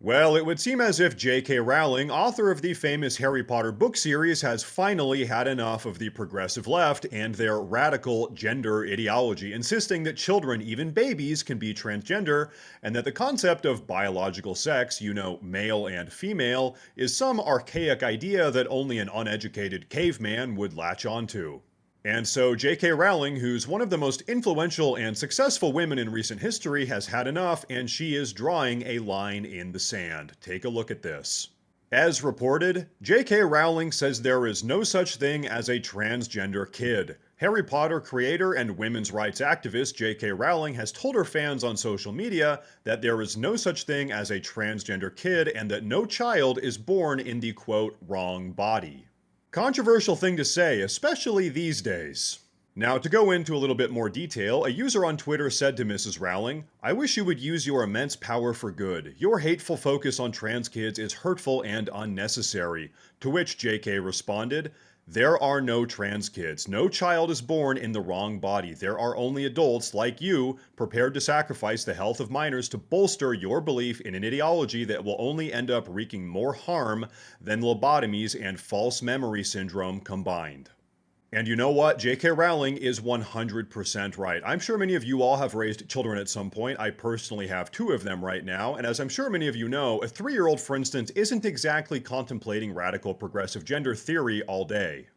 Well, it would seem as if J.K. Rowling, author of the famous Harry Potter book series, has finally had enough of the progressive left and their radical gender ideology, insisting that children, even babies, can be transgender, and that the concept of biological sex, male and female, is some archaic idea that only an uneducated caveman would latch onto. And so J.K. Rowling, who's one of the most influential and successful women in recent history, has had enough, and she is drawing a line in the sand. Take a look at this. As reported, J.K. Rowling says there is no such thing as a transgender kid. Harry Potter creator and women's rights activist J.K. Rowling has told her fans on social media that there is no such thing as a transgender kid and that no child is born in the quote, wrong body. Controversial thing to say, especially these days. Now, to go into a little bit more detail, a user on Twitter said to Mrs. Rowling, "I wish you would use your immense power for good. Your hateful focus on trans kids is hurtful and unnecessary." To which JK responded, "There are no trans kids. No child is born in the wrong body. There are only adults like you prepared to sacrifice the health of minors to bolster your belief in an ideology that will only end up wreaking more harm than lobotomies and false memory syndrome combined." And you know what? J.K. Rowling is 100% right. I'm sure many of you all have raised children at some point. I personally have 2 of them right now, and as I'm sure many of you know, a 3-year-old, for instance, isn't exactly contemplating radical progressive gender theory all day.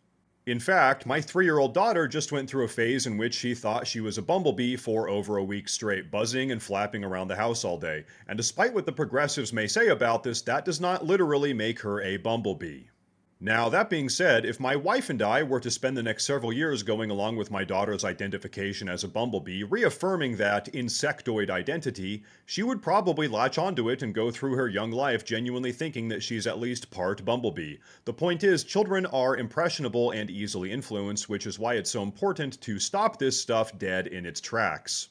In fact, my 3-year-old daughter just went through a phase in which she thought she was a bumblebee for over a week straight, buzzing and flapping around the house all day. And despite what the progressives may say about this, that does not literally make her a bumblebee. Now, that being said, if my wife and I were to spend the next several years going along with my daughter's identification as a bumblebee, reaffirming that insectoid identity, she would probably latch onto it and go through her young life genuinely thinking that she's at least part bumblebee. The point is, children are impressionable and easily influenced, which is why it's so important to stop this stuff dead in its tracks.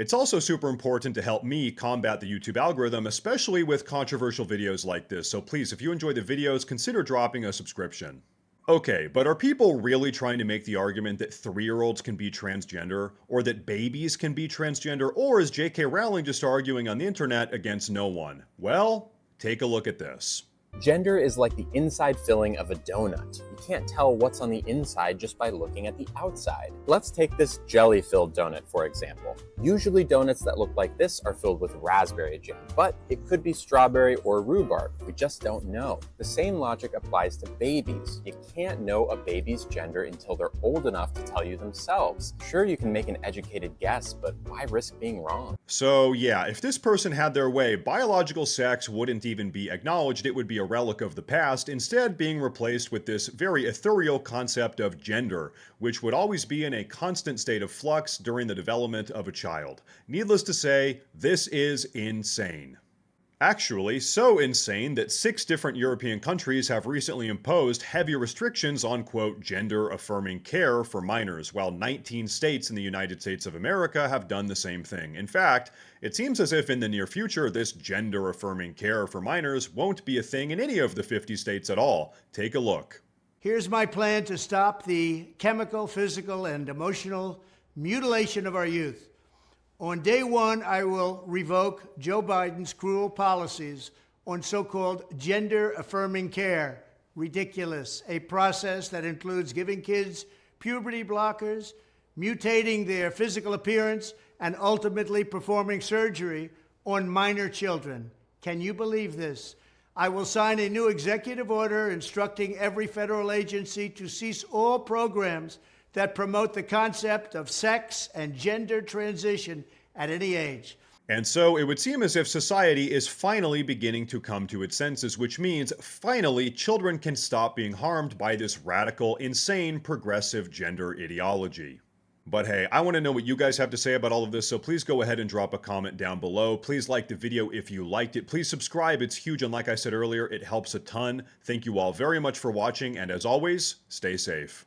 It's also super important to help me combat the YouTube algorithm, especially with controversial videos like this, so please, if you enjoy the videos, consider dropping a subscription. Okay, but are people really trying to make the argument that 3-year-olds can be transgender, or that babies can be transgender, or is J.K. Rowling just arguing on the internet against no one? Well, take a look at this. Gender is like the inside filling of a donut. You can't tell what's on the inside just by looking at the outside. Let's take this jelly-filled donut, for example. Usually donuts that look like this are filled with raspberry jam, but it could be strawberry or rhubarb. We just don't know. The same logic applies to babies. You can't know a baby's gender until they're old enough to tell you themselves. Sure, you can make an educated guess, but why risk being wrong? So yeah, if this person had their way, biological sex wouldn't even be acknowledged. It would be a relic of the past, instead being replaced with this very ethereal concept of gender, which would always be in a constant state of flux during the development of a child. Needless to say, this is insane. Actually, so insane that 6 different European countries have recently imposed heavy restrictions on, quote, gender-affirming care for minors, while 19 states in the United States of America have done the same thing. In fact, it seems as if in the near future, this gender-affirming care for minors won't be a thing in any of the 50 states at all. Take a look. Here's my plan to stop the chemical, physical, and emotional mutilation of our youth. On day 1, I will revoke Joe Biden's cruel policies on so-called gender-affirming care. Ridiculous. A process that includes giving kids puberty blockers, mutating their physical appearance, and ultimately performing surgery on minor children. Can you believe this? I will sign a new executive order instructing every federal agency to cease all programs that promote the concept of sex and gender transition at any age. And so it would seem as if society is finally beginning to come to its senses, which means finally children can stop being harmed by this radical, insane, progressive gender ideology. But hey, I want to know what you guys have to say about all of this, so please go ahead and drop a comment down below. Please like the video if you liked it. Please subscribe, it's huge, and like I said earlier, it helps a ton. Thank you all very much for watching, and as always, stay safe.